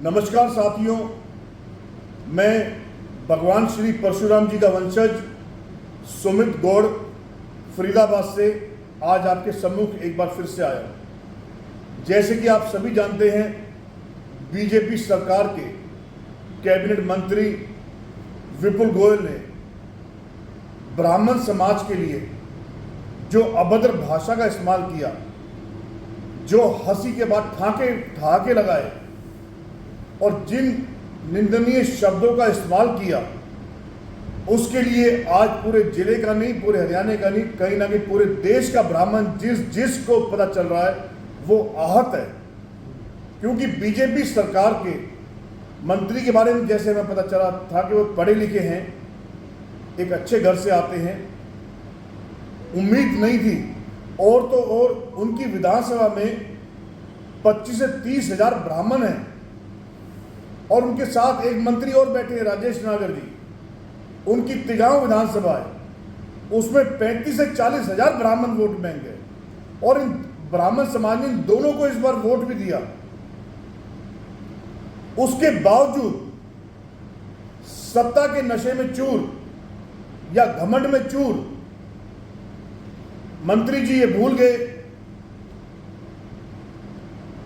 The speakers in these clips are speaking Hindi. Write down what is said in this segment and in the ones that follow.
नमस्कार साथियों, मैं भगवान श्री परशुराम जी का वंशज सुमित गौड़ फरीदाबाद से आज आपके सम्मुख एक बार फिर से आया। जैसे कि आप सभी जानते हैं, बीजेपी सरकार के कैबिनेट मंत्री विपुल गोयल ने ब्राह्मण समाज के लिए जो अभद्र भाषा का इस्तेमाल किया, जो हंसी के बाद ठहाके लगाए और जिन निंदनीय शब्दों का इस्तेमाल किया, उसके लिए आज पूरे जिले का नहीं, पूरे हरियाणा का नहीं, कहीं ना कहीं पूरे देश का ब्राह्मण जिसको पता चल रहा है वो आहत है। क्योंकि बीजेपी सरकार के मंत्री के बारे में जैसे हमें पता चला था कि वो पढ़े लिखे हैं, एक अच्छे घर से आते हैं, उम्मीद नहीं थी। और तो और उनकी विधानसभा में 25 से 30 हजार ब्राह्मण हैं और उनके साथ एक मंत्री और बैठे हैं, राजेश नागर जी। उनकी तिगांव विधानसभा है, उसमें 35 से 40 हजार ब्राह्मण वोट बैंक है और इन ब्राह्मण समाज ने इन दोनों को इस बार वोट भी दिया। उसके बावजूद सत्ता के नशे में चूर या घमंड में चूर मंत्री जी ये भूल गए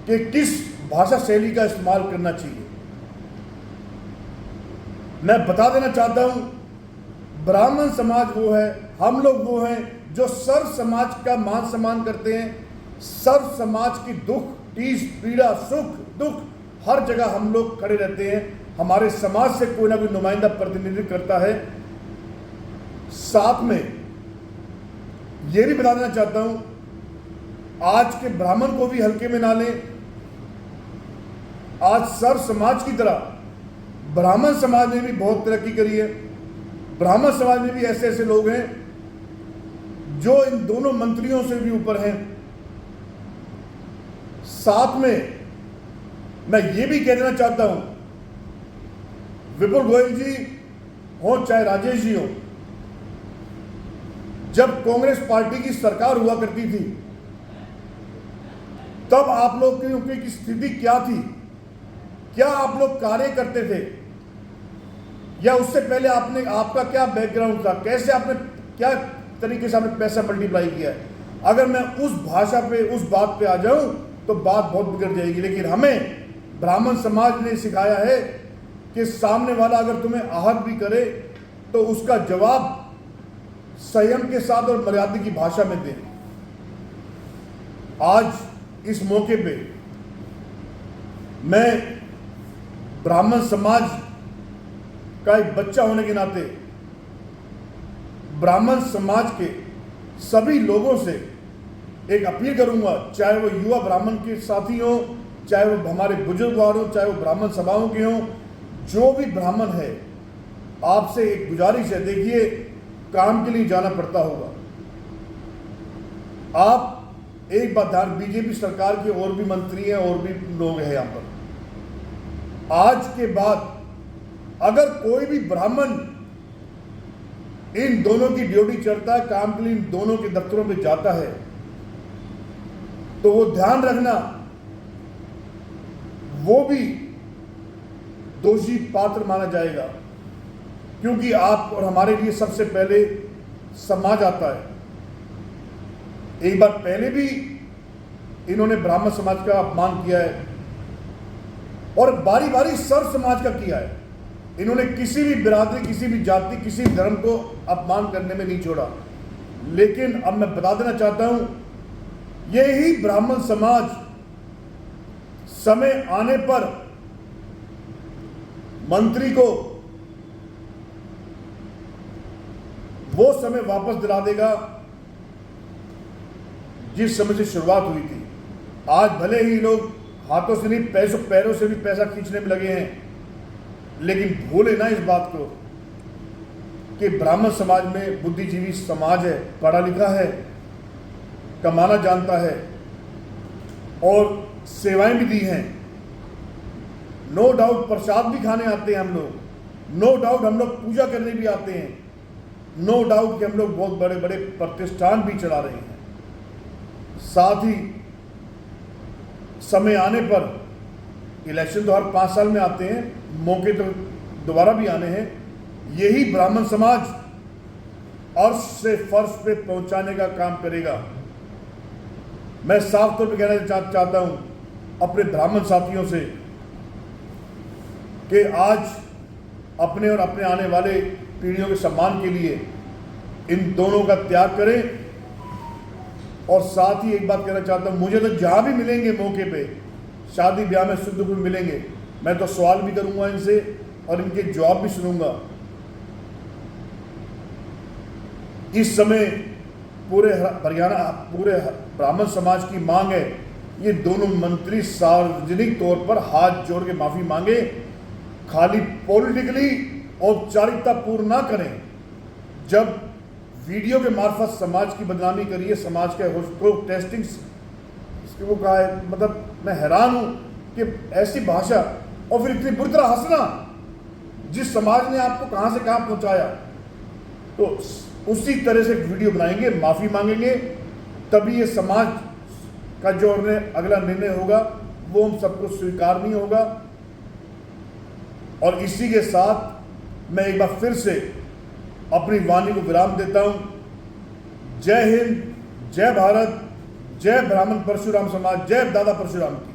कि किस भाषा शैली का इस्तेमाल करना चाहिए। मैं बता देना चाहता हूं, ब्राह्मण समाज वो है, हम लोग वो हैं जो सर्व समाज का मान सम्मान करते हैं। सर्व समाज की दुख, टीस, पीड़ा, सुख, दुख हर जगह हम लोग खड़े रहते हैं। हमारे समाज से कोई ना कोई नुमाइंदा प्रतिनिधित्व करता है। साथ में यह भी बता देना चाहता हूं, आज के ब्राह्मण को भी हल्के में ना लें। आज सर्व समाज की तरह ब्राह्मण समाज ने भी बहुत तरक्की करी है। ब्राह्मण समाज में भी ऐसे ऐसे लोग हैं जो इन दोनों मंत्रियों से भी ऊपर हैं। साथ में मैं ये भी कह देना चाहता हूं, विपुल गोयल जी हो चाहे राजेश जी हो, जब कांग्रेस पार्टी की सरकार हुआ करती थी तब आप लोग की स्थिति क्या थी? क्या आप लोग कार्य करते थे या उससे पहले आपका क्या बैकग्राउंड था? कैसे आपने क्या तरीके से आपने पैसा मल्टीप्लाई किया है? अगर मैं उस भाषा पे, उस बात पे आ जाऊं तो बात बहुत बिगड़ जाएगी। लेकिन हमें ब्राह्मण समाज ने सिखाया है कि सामने वाला अगर तुम्हें आहत भी करे तो उसका जवाब संयम के साथ और मर्यादा की भाषा में दें। आज इस मौके पे मैं ब्राह्मण समाज का एक बच्चा होने के नाते ब्राह्मण समाज के सभी लोगों से एक अपील करूंगा, चाहे वो युवा ब्राह्मण के साथी हों, चाहे वो हमारे बुजुर्गवार हों, चाहे वो ब्राह्मण सभाओं के हों, जो भी ब्राह्मण है, आपसे एक गुजारिश है। देखिए, काम के लिए जाना पड़ता होगा। आप एक बात ध्यान, बीजेपी सरकार के और भी मंत्री हैं और भी लोग हैं यहां पर। आज के बाद अगर कोई भी ब्राह्मण इन दोनों की ड्यूटी चढ़ता है, काम के लिए इन दोनों के दफ्तरों में जाता है, तो वो ध्यान रखना, वो भी दोषी पात्र माना जाएगा। क्योंकि आप और हमारे लिए सबसे पहले समाज आता है। एक बार पहले भी इन्होंने ब्राह्मण समाज का अपमान किया है और बारी बारी सर्व समाज का किया है। इन्होंने किसी भी बिरादरी, किसी भी जाति, किसी भी धर्म को अपमान करने में नहीं छोड़ा। लेकिन अब मैं बता देना चाहता हूं, यही ब्राह्मण समाज समय आने पर मंत्री को वो समय वापस दिला देगा जिस समय से शुरुआत हुई थी। आज भले ही लोग हाथों से नहीं, पैरों से भी पैसा खींचने में लगे हैं, लेकिन भूले ना इस बात को कि ब्राह्मण समाज में बुद्धिजीवी समाज है, पढ़ा लिखा है, कमाना जानता है और सेवाएं भी दी हैं। नो डाउट प्रसाद भी खाने आते हैं हम लोग, नो डाउट हम लोग पूजा करने भी आते हैं, नो डाउट कि हम लोग बहुत बड़े बड़े प्रतिष्ठान भी चला रहे हैं। साथ ही समय आने पर इलेक्शन तो हर 5 साल में आते हैं, मौके तो दोबारा भी आने हैं। यही ब्राह्मण समाज अर्श से फर्श पे पहुंचाने का काम करेगा। मैं साफ तौर पे कहना चाहता हूं अपने ब्राह्मण साथियों से कि आज अपने और अपने आने वाले पीढ़ियों के सम्मान के लिए इन दोनों का त्याग करें। और साथ ही एक बात कहना चाहता हूं, मुझे तो जहां भी मिलेंगे मौके पे, शादी ब्याह में, सुख दुख में मिलेंगे, मैं तो सवाल भी करूंगा इनसे और इनके जवाब भी सुनूंगा। इस समय पूरे हरियाणा, पूरे ब्राह्मण समाज की मांग है ये दोनों मंत्री सार्वजनिक तौर पर हाथ जोड़ के माफी मांगे, खाली पॉलिटिकली औपचारिकता पूर्ण ना करें। जब वीडियो के मार्फत समाज की बदनामी करी है, समाज के को टेस्टिंग वो कहा है, मतलब मैं हैरान हूं कि ऐसी भाषा और फिर इतनी बुरी तरह हंसना, जिस समाज ने आपको कहां से कहां पहुंचाया। तो उसी तरह से वीडियो बनाएंगे, माफी मांगेंगे, तभी ये समाज का जो अगला निर्णय होगा वो हम सबको स्वीकार नहीं होगा। और इसी के साथ मैं एक बार फिर से अपनी वाणी को विराम देता हूं। जय हिंद, जय भारत, जय ब्राह्मण परशुराम समाज, जय दादा परशुराम की।